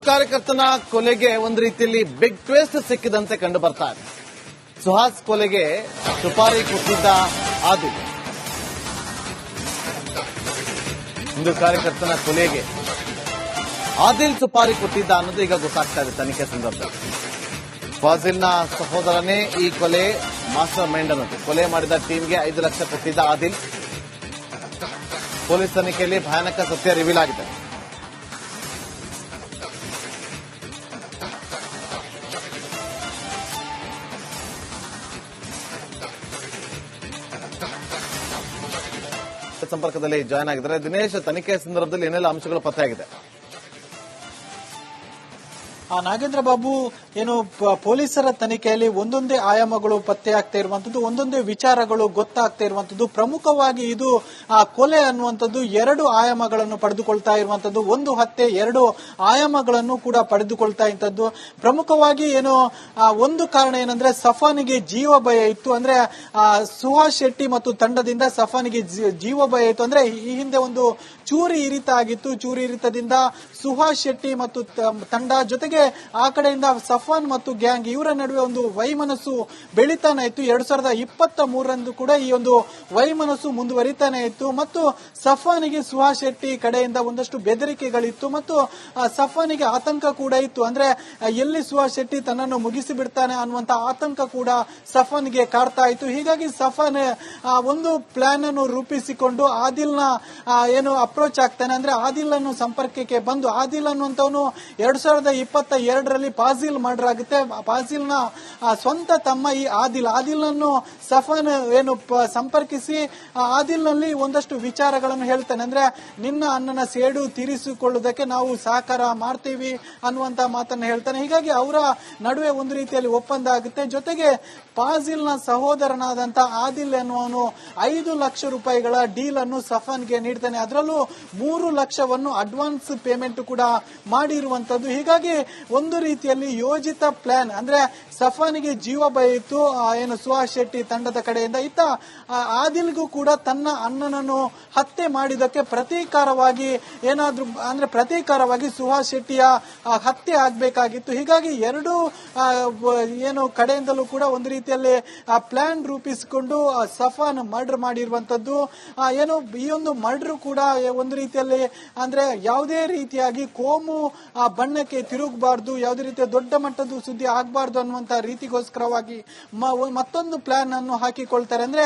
ಕಾರ್ಯಕರ್ತನ ಕೊಲೆಗೆ ಒಂದು ರೀತಿಯಲ್ಲಿ ಬಿಗ್ ಟ್ವಿಸ್ಟ್ ಸಿಕ್ಕಿದಂತೆ ಕಂಡು ಬರ್ತಾ ಇದೆ. ಸುಹಾಸ್ ಕೊಲೆಗೆ ಸುಪಾರಿ ಕೊಟ್ಟಿದ್ದ ಆದಿಲ್. ಹಿಂದೂ ಕಾರ್ಯಕರ್ತನ ಕೊಲೆಗೆ ಆದಿಲ್ ಸುಪಾರಿ ಕೊಟ್ಟಿದ್ದ ಅನ್ನೋದು ಈಗ ಗೊತ್ತಾಗ್ತಾ ಇದೆ ತನಿಖೆ ಸಂದರ್ಭದಲ್ಲಿ. ಫಾಜಿಲ್ನ ಸಹೋದರನೇ ಈ ಕೊಲೆ ಮಾಸ್ಟರ್ ಮೈಂಡ್ ಅನ್ನೋದು. ಕೊಲೆ ಮಾಡಿದ ಟೀಮ್ಗೆ 5 ಲಕ್ಷ ಕೊಟ್ಟಿದ್ದ ಆದಿಲ್. ಪೊಲೀಸ್ ತನಿಖೆಯಲ್ಲಿ ಭಯಾನಕ ಸತ್ಯ ರಿವೀಲ್ ಆಗಿದೆ. ಸಂಪರ್ಕದಲ್ಲಿ ಜಾಯ್ನ್ ಆಗಿದ್ದಾರೆ ದಿನೇಶ್. ತನಿಖೆ ಸಂದರ್ಭದಲ್ಲಿ ಏನೆಲ್ಲ ಅಂಶಗಳು ಪತ್ತೆಯಾಗಿದೆ? ನಾಗೇಂದ್ರ ಬಾಬು, ಏನು ಪೊಲೀಸರ ತನಿಖೆಯಲ್ಲಿ ಒಂದೊಂದೇ ಆಯಾಮಗಳು ಪತ್ತೆಯಾಗ್ತಾ ಇರುವಂತದ್ದು, ಒಂದೊಂದೇ ವಿಚಾರಗಳು ಗೊತ್ತಾಗ್ತಾ ಇರುವಂತದ್ದು. ಪ್ರಮುಖವಾಗಿ ಇದು ಕೊಲೆ ಅನ್ನುವಂಥದ್ದು 2 ಆಯಾಮಗಳನ್ನು ಪಡೆದುಕೊಳ್ತಾ ಇರುವಂತದ್ದು. ಒಂದು ಹತ್ಯೆ 2 ಆಯಾಮಗಳನ್ನು ಕೂಡ ಪಡೆದುಕೊಳ್ತಾ ಇದ್ದದ್ದು. ಪ್ರಮುಖವಾಗಿ ಏನು ಒಂದು ಕಾರಣ ಏನಂದ್ರೆ ಸಫಾನಿಗೆ ಜೀವ ಭಯ ಇತ್ತು. ಅಂದ್ರೆ ಸುಹಾಸ್ ಶೆಟ್ಟಿ ಮತ್ತು ತಂಡದಿಂದ ಸಫಾನಿಗೆ ಜೀವ ಭಯ ಇತ್ತು. ಅಂದ್ರೆ ಈ ಹಿಂದೆ ಒಂದು ಚೂರಿ ಇರಿತ ಆಗಿತ್ತು. ಚೂರಿ ಇರಿತದಿಂದ ಸುಹಾಸ್ ಶೆಟ್ಟಿ ಮತ್ತು ತಂಡ ಜೊತೆಗೆ ಆ ಕಡೆಯಿಂದ ಸಫಾನ್ ಮತ್ತು ಗ್ಯಾಂಗ್ ಇವರ ನಡುವೆ ಒಂದು ವೈಮನಸ್ಸು ಬೆಳೀತಾನೆ ಇತ್ತು. 2023ರಂದು ಕೂಡ ಈ ಒಂದು ವೈಮನಸ್ಸು ಮುಂದುವರಿತಾನೆ ಇತ್ತು. ಮತ್ತು ಸಫಾನಿಗೆ ಸುಹಾಸ್ ಶೆಟ್ಟಿ ಕಡೆಯಿಂದ ಒಂದಷ್ಟು ಬೆದರಿಕೆಗಳಿತ್ತು ಮತ್ತು ಸಫಾನಿಗೆ ಆತಂಕ ಕೂಡ ಇತ್ತು. ಅಂದ್ರೆ ಎಲ್ಲಿ ಸುಹಾಸ್ ಶೆಟ್ಟಿ ತನ್ನನ್ನು ಮುಗಿಸಿ ಬಿಡ್ತಾನೆ ಅನ್ನುವಂತ ಆತಂಕ ಕೂಡ ಸಫಾನ್ಗೆ ಕಾಡ್ತಾ ಇತ್ತು. ಹೀಗಾಗಿ ಸಫಾನ್ ಒಂದು ಪ್ಲಾನ್ ಅನ್ನು ರೂಪಿಸಿಕೊಂಡು ಆದಿಲ್ನ ಏನು ಅಪ್ರೋಚ್ ಆಗ್ತಾನೆ. ಅಂದ್ರೆ ಆದಿಲ್ ಅನ್ನು ಸಂಪರ್ಕಕ್ಕೆ ಬಂದು ಆದಿಲ್ ಅನ್ನುವಂತವನು 2022ರಲ್ಲಿ ಫಾಜಿಲ್ ಮರ್ಡರ್ ಆಗುತ್ತೆ. ಫಾಜಿಲ್ನ ಸ್ವಂತ ತಮ್ಮ ಈ ಆದಿಲ್ನನ್ನು ಸಫಾನ್ ಏನು ಸಂಪರ್ಕಿಸಿ ಆದಿಲ್ನಲ್ಲಿ ಒಂದಷ್ಟು ವಿಚಾರಗಳನ್ನು ಹೇಳ್ತಾನೆ. ಅಂದ್ರೆ ನಿನ್ನ ಅಣ್ಣನ ಸೇಡು ತೀರಿಸಿಕೊಳ್ಳುವುದಕ್ಕೆ ನಾವು ಸಹಕಾರ ಮಾಡ್ತೀವಿ ಅನ್ನುವಂತ ಮಾತನ್ನು ಹೇಳ್ತಾನೆ. ಹೀಗಾಗಿ ಅವರ ನಡುವೆ ಒಂದು ರೀತಿಯಲ್ಲಿ ಒಪ್ಪಂದ ಆಗುತ್ತೆ. ಜೊತೆಗೆ ಫಾಜಿಲ್ನ ಸಹೋದರನಾದಂತ ಆದಿಲ್ ಎನ್ನುವನು 5 ಲಕ್ಷ ರೂಪಾಯಿಗಳ ಡೀಲ್ ಅನ್ನು ಸಫಾನ್ಗೆ ನೀಡ್ತಾನೆ. ಅದರಲ್ಲೂ 3 ಲಕ್ಷವನ್ನು ಅಡ್ವಾನ್ಸ್ ಪೇಮೆಂಟ್ ಕೂಡ ಮಾಡಿರುವಂತದ್ದು. ಹೀಗಾಗಿ ಒಂದು ರೀತಿಯಲ್ಲಿ ಯೋಜಿತ ಪ್ಲಾನ್. ಅಂದ್ರೆ ಸಫಾನಿಗೆ ಜೀವ ಭಯ ಇತ್ತು ಏನು ಸುಹಾಸ್ ಶೆಟ್ಟಿ ತಂಡದ ಕಡೆಯಿಂದ. ಇತ್ತ ಆದಿಲ್ಗೂ ಕೂಡ ತನ್ನ ಅಣ್ಣನನ್ನು ಹತ್ಯೆ ಮಾಡಿದಕ್ಕೆ ಪ್ರತೀಕಾರವಾಗಿ ಏನಾದ್ರೂ ಅಂದ್ರೆ ಪ್ರತೀಕಾರವಾಗಿ ಸುಹಾಸ್ ಶೆಟ್ಟಿಯ ಹತ್ಯೆ ಆಗ್ಬೇಕಾಗಿತ್ತು. ಹೀಗಾಗಿ 2 ಏನು ಕಡೆಯಿಂದಲೂ ಕೂಡ ಒಂದು ರೀತಿಯಲ್ಲಿ ಪ್ಲಾನ್ ರೂಪಿಸಿಕೊಂಡು ಸಫಾನ್ ಮರ್ಡರ್ ಮಾಡಿರುವಂತದ್ದು. ಏನು ಈ ಒಂದು ಮರ್ಡರ್ ಕೂಡ ಒಂದು ರೀತಿಯಲ್ಲಿ ಅಂದ್ರೆ ಯಾವುದೇ ರೀತಿಯಾಗಿ ಕೋಮು ಬಣ್ಣಕ್ಕೆ ತಿರುಗಬಾರ್ದು, ಯಾವುದೇ ರೀತಿಯ ದೊಡ್ಡ ಮಟ್ಟದ ಸುದ್ದಿ ಆಗಬಾರ್ದು ಅನ್ನುವಂತ ರೀತಿಗೋಸ್ಕರವಾಗಿ ಮತ್ತೊಂದು ಪ್ಲಾನ್ ಅನ್ನು ಹಾಕಿಕೊಳ್ತಾರೆ. ಅಂದ್ರೆ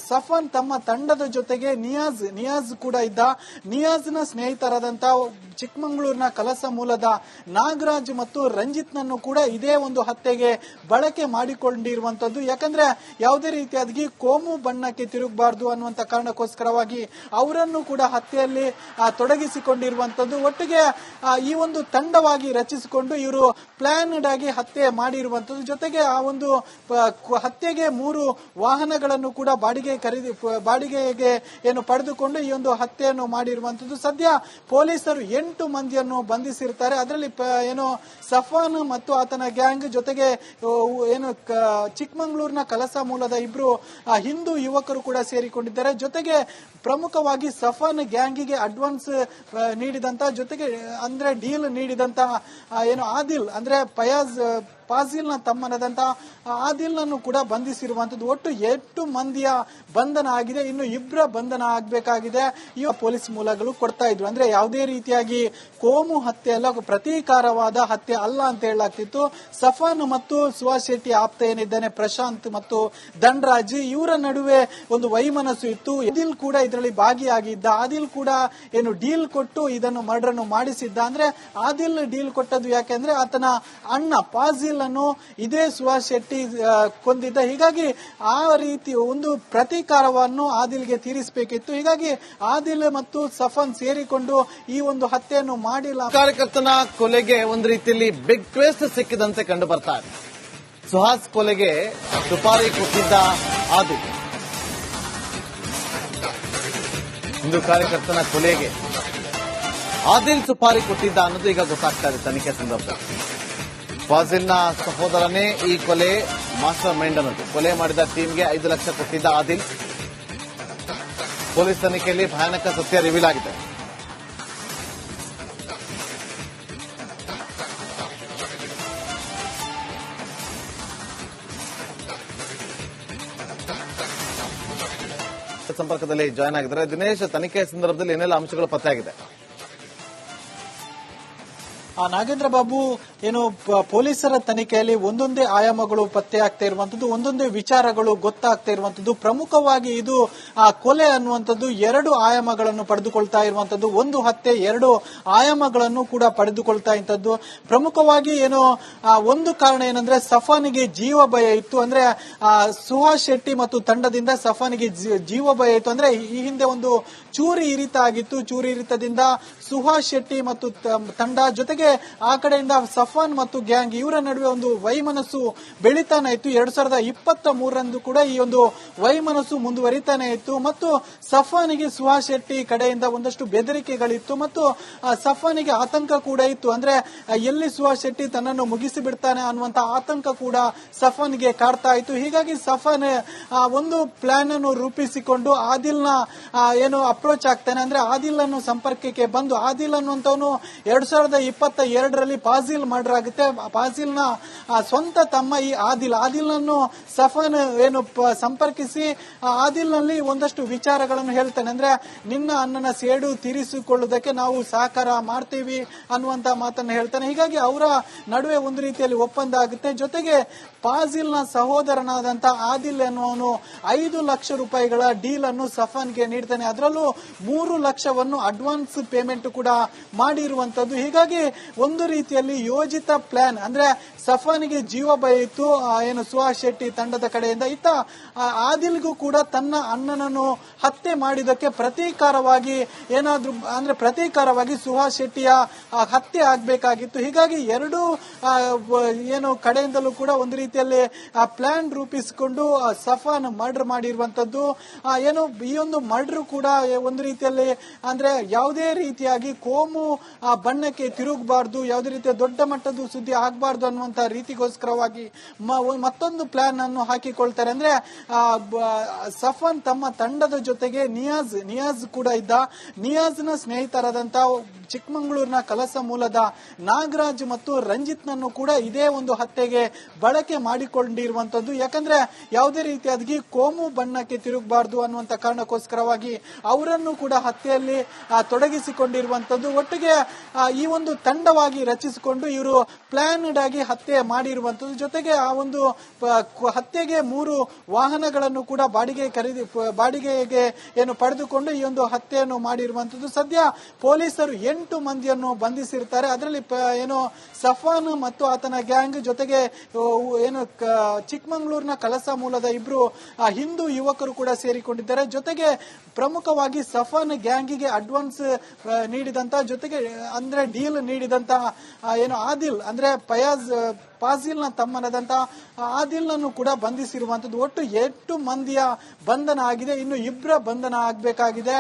ಸಫಾನ್ ತಮ್ಮ ತಂಡದ ಜೊತೆಗೆ ನಿಯಾಜ್ ಕೂಡ ಇದ್ದ. ನಿಯಾಜ್ನ ಸ್ನೇಹಿತರಾದಂತ ಚಿಕ್ಕಮಗಳೂರಿನ ಕಲಸ ಮೂಲದ ನಾಗರಾಜ್ ಮತ್ತು ರಂಜಿತ್ ನನ್ನು ಕೂಡ ಇದೇ ಒಂದು ಹತ್ಯೆಗೆ ಬಳಕೆ ಮಾಡಿಕೊಂಡಿರುವಂತದ್ದು. ಯಾಕಂದ್ರೆ ಯಾವುದೇ ರೀತಿಯಾಗಿ ಕೋಮು ಬಣ್ಣಕ್ಕೆ ತಿರುಗಬಾರ್ದು ಅನ್ನುವಂತ ಕಾರಣಕ್ಕೋಸ್ಕರವಾಗಿ ಅವರನ್ನು ಕೂಡ ಹತ್ಯೆಯಲ್ಲಿ ತೊಡಗಿಸಿಕೊಂಡಿರುವಂತದ್ದು. ಒಟ್ಟಿಗೆ ಈ ಒಂದು ತಂಡವಾಗಿ ರಚಿಸಿಕೊಂಡು ಇವರು ಪ್ಲಾನ್ಡ್ ಆಗಿ ಹತ್ಯೆ ಮಾಡಿರುವಂತದ್ದು. ಜೊತೆಗೆ ಆ ಒಂದು ಹತ್ಯೆಗೆ 3 ವಾಹನಗಳನ್ನು ಕೂಡ ಬಾಡಿಗೆಗೆ ಏನು ಪಡೆದುಕೊಂಡು ಈ ಒಂದು ಹತ್ಯೆಯನ್ನು ಮಾಡಿರುವಂತದ್ದು. ಸದ್ಯ ಪೊಲೀಸರು 8 ಮಂದಿಯನ್ನು ಬಂಧಿಸಿರ್ತಾರೆ. ಅದರಲ್ಲಿ ಏನು ಸಫಾನ್ ಮತ್ತು ಆತನ ಗ್ಯಾಂಗ್ ಜೊತೆಗೆ ಏನು ಚಿಕ್ಕಮಗಳೂರಿನ ಕಲಸ ಮೂಲದ 2 ಹಿಂದೂ ಯುವಕರು ಕೂಡ ಸೇರಿಕೊಂಡಿದ್ದಾರೆ. ಜೊತೆಗೆ ಪ್ರಮುಖವಾಗಿ ಸಫಾನ್ ಗ್ಯಾಂಗಿಗೆ ಅಡ್ವಾನ್ಸ್ ನೀಡಿದಂತ ಜೊತೆಗೆ ಅಂದ್ರೆ ಡೀಲ್ ನೀಡಿದಂತ ಏನು ಆದಿಲ್ ಅಂದ್ರೆ ಫಾಜಿಲ್ನ ತಮ್ಮನಾದಂತ ಆದಿಲ್ನನ್ನು ಕೂಡ ಬಂಧಿಸಿರುವಂತದ್ದು. ಒಟ್ಟು 8 ಮಂದಿಯ ಬಂಧನ ಆಗಿದೆ. ಇನ್ನು 2 ಬಂಧನ ಆಗಬೇಕಾಗಿದೆ ಈ ಪೊಲೀಸ್ ಮೂಲಗಳು ಕೊಡ್ತಾ ಇದ್ರು. ಅಂದ್ರೆ ಯಾವುದೇ ರೀತಿಯಾಗಿ ಕೋಮು ಹತ್ಯೆ ಅಲ್ಲ, ಪ್ರತೀಕಾರವಾದ ಹತ್ಯೆ ಅಲ್ಲ ಅಂತ ಹೇಳಲಾಗ್ತಿತ್ತು. ಸಫಾನ್ ಮತ್ತು ಸುಹಾಸ್ ಶೆಟ್ಟಿ ಆಪ್ತ ಏನಿದ್ದಾನೆ ಪ್ರಶಾಂತ್ ಮತ್ತು ಧನ್ರಾಜ್ ಇವರ ನಡುವೆ ಒಂದು ವೈಮನಸ್ಸು ಇತ್ತು. ಆದಿಲ್ ಕೂಡ ಇದರಲ್ಲಿ ಭಾಗಿಯಾಗಿದ್ದ. ಆದಿಲ್ ಕೂಡ ಏನು ಡೀಲ್ ಕೊಟ್ಟು ಇದನ್ನು ಮರ್ಡರ್ ಅನ್ನು ಮಾಡಿಸಿದ್ದ. ಅಂದ್ರೆ ಆದಿಲ್ ಡೀಲ್ ಕೊಟ್ಟದ್ದು ಯಾಕೆಂದ್ರೆ ಆತನ ಅಣ್ಣ ಫಾಜಿಲ್ ಅನ್ನು ಇದೇ ಸುಹಾಸ್ ಶೆಟ್ಟಿ ಕೊಂದಿದ್ದ. ಹೀಗಾಗಿ ಆ ರೀತಿ ಒಂದು ಪ್ರತೀಕಾರವನ್ನು ಆದಿಲ್ಗೆ ತೀರಿಸಬೇಕಿತ್ತು. ಹೀಗಾಗಿ ಆದಿಲ್ ಮತ್ತು ಸಫಾನ್ ಸೇರಿಕೊಂಡು ಈ ಒಂದು ಹತ್ಯೆಯನ್ನು ಮಾಡಿಲ್ಲ. ಕಾರ್ಯಕರ್ತನ ಕೊಲೆಗೆ ಒಂದು ರೀತಿಯಲ್ಲಿ ಬಿಗ್ ಟ್ವಿಸ್ಟ್ ಸಿಕ್ಕಿದಂತೆ ಕಂಡು ಬರ್ತಾ ಇದೆ. ಸುಹಾಸ್ ಕೊಲೆಗೆ ಸುಪಾರಿ ಕೊಟ್ಟಿದ್ದ ಆದಿಲ್. ಹಿಂದೂ ಕಾರ್ಯಕರ್ತನ ಕೊಲೆಗೆ ಆದಿಲ್ ಸುಪಾರಿ ಕೊಟ್ಟಿದ್ದ ಅನ್ನೋದು ಈಗ ಗೊತ್ತಾಗ್ತಾ ಇದೆ ತನಿಖೆ ಸಂದರ್ಭದಲ್ಲಿ. ಫಾಜಿಲ್ನ ಸಹೋದರನೇ ಈ ಕೊಲೆ ಮಾಸ್ಟರ್ ಮೈಂಡ್ ಅನ್ನೋದು. ಕೊಲೆ ಮಾಡಿದ ಟೀಮ್ಗೆ 5 ಲಕ್ಷ ಕೊಟ್ಟಿದ್ದ ಆದಿಲ್. ಪೊಲೀಸ್ ತನಿಖೆಯಲ್ಲಿ ಭಯಾನಕ ಸತ್ಯ ರಿವೀಲ್ ಆಗಿದೆ. ಸಂಪರ್ಕದಲ್ಲಿ ಜಾಯ್ನ್ ಆಗಿದ್ದಾರೆ. ದಿನೇಶ್, ತನಿಖೆ ಸಂದರ್ಭದಲ್ಲಿ ಏನೆಲ್ಲ ಅಂಶಗಳು ಪತ್ತೆಯಾಗಿದೆ? ನಾಗೇಂದ್ರ ಬಾಬು, ಏನು ಪೊಲೀಸರ ತನಿಖೆಯಲ್ಲಿ ಒಂದೊಂದೇ ಆಯಾಮಗಳು ಪತ್ತೆ ಆಗ್ತಾ ಇರುವಂತದ್ದು, ಒಂದೊಂದೇ ವಿಚಾರಗಳು ಗೊತ್ತಾಗ್ತಾ ಇರುವಂತದ್ದು. ಪ್ರಮುಖವಾಗಿ ಇದು ಕೊಲೆ ಅನ್ನುವಂಥದ್ದು ಎರಡು ಆಯಾಮಗಳನ್ನು ಪಡೆದುಕೊಳ್ತಾ ಇರುವಂತದ್ದು. ಒಂದು ಹತ್ಯೆ, ಎರಡು ಆಯಾಮಗಳನ್ನು ಕೂಡ ಪಡೆದುಕೊಳ್ತಾ ಇದ್ದದ್ದು. ಪ್ರಮುಖವಾಗಿ ಏನು ಒಂದು ಕಾರಣ ಏನಂದ್ರೆ ಸಫಾನಿಗೆ ಜೀವ ಭಯ ಇತ್ತು. ಅಂದ್ರೆ ಸುಹಾಸ್ ಶೆಟ್ಟಿ ಮತ್ತು ತಂಡದಿಂದ ಸಫಾನಿಗೆ ಜೀವ ಭಯ ಇತ್ತು. ಅಂದ್ರೆ ಈ ಹಿಂದೆ ಒಂದು ಚೂರಿ ಇರಿತ ಆಗಿತ್ತು. ಚೂರಿ ಇರಿತದಿಂದ ಸುಹಾಸ್ ಶೆಟ್ಟಿ ಮತ್ತು ತಂಡ ಜೊತೆಗೆ ಆ ಕಡೆಯಿಂದ ಸಫಾನ್ ಮತ್ತು ಗ್ಯಾಂಗ್ ಇವರ ನಡುವೆ ಒಂದು ವೈಮನಸ್ಸು ಬೆಳೀತಾನೆ ಇತ್ತು. 2023 ಕೂಡ ಈ ಒಂದು ವೈಮನಸ್ಸು ಮುಂದುವರಿತಾನೆ ಇತ್ತು ಮತ್ತು ಸಫಾನಿಗೆ ಸುಹಾಸ್ ಶೆಟ್ಟಿ ಕಡೆಯಿಂದ ಒಂದಷ್ಟು ಬೆದರಿಕೆಗಳಿತ್ತು ಮತ್ತು ಸಫಾನಿಗೆ ಆತಂಕ ಕೂಡ ಇತ್ತು. ಅಂದ್ರೆ ಎಲ್ಲಿ ಸುಹಾಸ್ ಶೆಟ್ಟಿ ತನ್ನನ್ನು ಮುಗಿಸಿ ಬಿಡ್ತಾನೆ ಅನ್ನುವಂತ ಆತಂಕ ಕೂಡ ಸಫಾನ್ಗೆ ಕಾಡ್ತಾ ಇತ್ತು. ಹೀಗಾಗಿ ಸಫಾನ್ ಒಂದು ಪ್ಲಾನ್ ಅನ್ನು ರೂಪಿಸಿಕೊಂಡು ಆದಿಲ್ನ ಏನು ಅಪ್ರೋಚ್ ಆಗ್ತಾನೆ. ಅಂದ್ರೆ ಆದಿಲ್ ಅನ್ನು ಸಂಪರ್ಕಕ್ಕೆ ಬಂದು ಆದಿಲ್ ಅನ್ನುವಂಥವನು 2022ರಲ್ಲಿ ಫಾಜಿಲ್ ಮರ್ಡರ್ ಆಗುತ್ತೆ. ಫಾಜಿಲ್ನ ಸ್ವಂತ ತಮ್ಮ ಈ ಆದಿಲ್ನನ್ನು ಸಫಾನ್ ಏನು ಸಂಪರ್ಕಿಸಿ ಆದಿಲ್ನಲ್ಲಿ ಒಂದಷ್ಟು ವಿಚಾರಗಳನ್ನು ಹೇಳ್ತಾನೆ. ಅಂದ್ರೆ ನಿನ್ನ ಅಣ್ಣನ ಸೇಡು ತೀರಿಸಿಕೊಳ್ಳುವುದಕ್ಕೆ ನಾವು ಸಹಕಾರ ಮಾಡ್ತೀವಿ ಅನ್ನುವಂತ ಮಾತನ್ನು ಹೇಳ್ತಾನೆ. ಹೀಗಾಗಿ ಅವರ ನಡುವೆ ಒಂದು ರೀತಿಯಲ್ಲಿ ಒಪ್ಪಂದ ಆಗುತ್ತೆ. ಜೊತೆಗೆ ಫಾಜಿಲ್ನ ಸಹೋದರನಾದಂತ ಆದಿಲ್ ಎನ್ನುವನು 5 ಲಕ್ಷ ರೂಪಾಯಿಗಳ ಡೀಲ್ ಅನ್ನು ಸಫಾನ್ಗೆ ನೀಡ್ತಾನೆ. ಅದರಲ್ಲೂ 3 ಲಕ್ಷವನ್ನು ಅಡ್ವಾನ್ಸ್ ಪೇಮೆಂಟ್ ಕೂಡ ಮಾಡಿರುವಂತದ್ದು. ಹೀಗಾಗಿ ಒಂದು ರೀತಿಯಲ್ಲಿ ಯೋಜಿತ ಪ್ಲಾನ್. ಅಂದ್ರೆ ಸಫಾನಿಗೆ ಜೀವ ಭಯ ಇತ್ತು ಏನು ಸುಹಾಸ್ ಶೆಟ್ಟಿ ತಂಡದ ಕಡೆಯಿಂದ. ಇತ್ತ ಆದಿಲ್ಗೂ ಕೂಡ ತನ್ನ ಅಣ್ಣನನ್ನು ಹತ್ಯೆ ಮಾಡಿದಕ್ಕೆ ಪ್ರತೀಕಾರವಾಗಿ ಏನಾದ್ರೂ ಅಂದ್ರೆ ಪ್ರತೀಕಾರವಾಗಿ ಸುಹಾಸ್ ಶೆಟ್ಟಿಯ ಹತ್ಯೆ ಆಗ್ಬೇಕಾಗಿತ್ತು. ಹೀಗಾಗಿ ಎರಡು ಏನು ಕಡೆಯಿಂದಲೂ ಕೂಡ ಒಂದು ರೀತಿಯಲ್ಲಿ ಪ್ಲಾನ್ ರೂಪಿಸಿಕೊಂಡು ಸಫಾನ್ ಮರ್ಡರ್ ಮಾಡಿರುವಂತದ್ದು. ಏನು ಈ ಒಂದು ಮರ್ಡರ್ ಕೂಡ ಒಂದು ರೀತಿಯಲ್ಲಿ ಅಂದ್ರೆ ಯಾವುದೇ ರೀತಿಯಾಗಿ ಕೋಮು ಬಣ್ಣಕ್ಕೆ ತಿರುಗಬಾರ್ದು, ಯಾವುದೇ ರೀತಿಯ ದೊಡ್ಡ ಮಟ್ಟದ ಸುದ್ದಿ ಆಗಬಾರ್ದು ಅನ್ನುವಂತ ರೀತಿಗೋಸ್ಕರವಾಗಿ ಮತ್ತೊಂದು ಪ್ಲಾನ್ ಅನ್ನು ಹಾಕಿಕೊಳ್ತಾರೆ. ಅಂದ್ರೆ ಸಫಾನ್ ತಮ್ಮ ತಂಡದ ಜೊತೆಗೆ ನಿಯಾಜ್ ಕೂಡ ಇದ್ದ. ನಿಯಾಜ್ನ ಸ್ನೇಹಿತರಾದಂತ ಚಿಕ್ಕಮಗಳೂರಿನ ಕಲಸ ಮೂಲದ ನಾಗರಾಜ್ ಮತ್ತು ರಂಜಿತ್ ನನ್ನು ಕೂಡ ಇದೇ ಒಂದು ಹತ್ಯೆಗೆ ಬಳಕೆ ಮಾಡಿಕೊಂಡಿರುವಂತದ್ದು. ಯಾಕಂದ್ರೆ ಯಾವುದೇ ರೀತಿಯಾಗಿ ಕೋಮು ಬಣ್ಣಕ್ಕೆ ತಿರುಗಬಾರ್ದು ಅನ್ನುವಂತ ಕಾರಣಕ್ಕೋಸ್ಕರವಾಗಿ ಅವರನ್ನು ಕೂಡ ಹತ್ಯೆಯಲ್ಲಿ ತೊಡಗಿಸಿಕೊಂಡಿರುವಂತದ್ದು. ಒಟ್ಟಿಗೆ ಈ ಒಂದು ತಂಡವಾಗಿ ರಚಿಸಿಕೊಂಡು ಇವರು ಪ್ಲಾನ್ಡ್ ಆಗಿ ಹತ್ಯೆ ಮಾಡಿರುವಂತದ್ದು. ಜೊತೆಗೆ ಆ ಒಂದು ಹತ್ಯೆಗೆ 3 ವಾಹನಗಳನ್ನು ಕೂಡ ಬಾಡಿಗೆಗೆ ಏನು ಪಡೆದುಕೊಂಡು ಈ ಒಂದು ಹತ್ಯೆಯನ್ನು ಮಾಡಿರುವಂತದ್ದು. ಸದ್ಯ ಪೊಲೀಸರು 8 ಮಂದಿಯನ್ನು ಬಂಧಿಸಿರ್ತಾರೆ. ಅದರಲ್ಲಿ ಏನು ಸಫಾನ್ ಮತ್ತು ಆತನ ಗ್ಯಾಂಗ್ ಜೊತೆಗೆ ಏನು ಚಿಕ್ಕಮಗಳೂರಿನ ಕಲಸ ಮೂಲದ 2 ಹಿಂದೂ ಯುವಕರು ಕೂಡ ಸೇರಿಕೊಂಡಿದ್ದಾರೆ. ಜೊತೆಗೆ ಪ್ರಮುಖವಾಗಿ ಸಫಾನ್ ಗ್ಯಾಂಗಿಗೆ ಅಡ್ವಾನ್ಸ್ ನೀಡಿದಂತ ಜೊತೆಗೆ ಅಂದ್ರೆ ಡೀಲ್ ನೀಡಿದಂತ ಏನು ಆದಿಲ್ ಅಂದ್ರೆ ಫಾಜಿಲ್ನ ತಮ್ಮನಾದಂತ ಆದಿಲ್ನನ್ನು ಕೂಡ ಬಂಧಿಸಿರುವಂತದ್ದು. ಒಟ್ಟು 8 ಮಂದಿಯ ಬಂಧನ ಆಗಿದೆ. ಇನ್ನು 2 ಬಂಧನ ಆಗಬೇಕಾಗಿದೆ.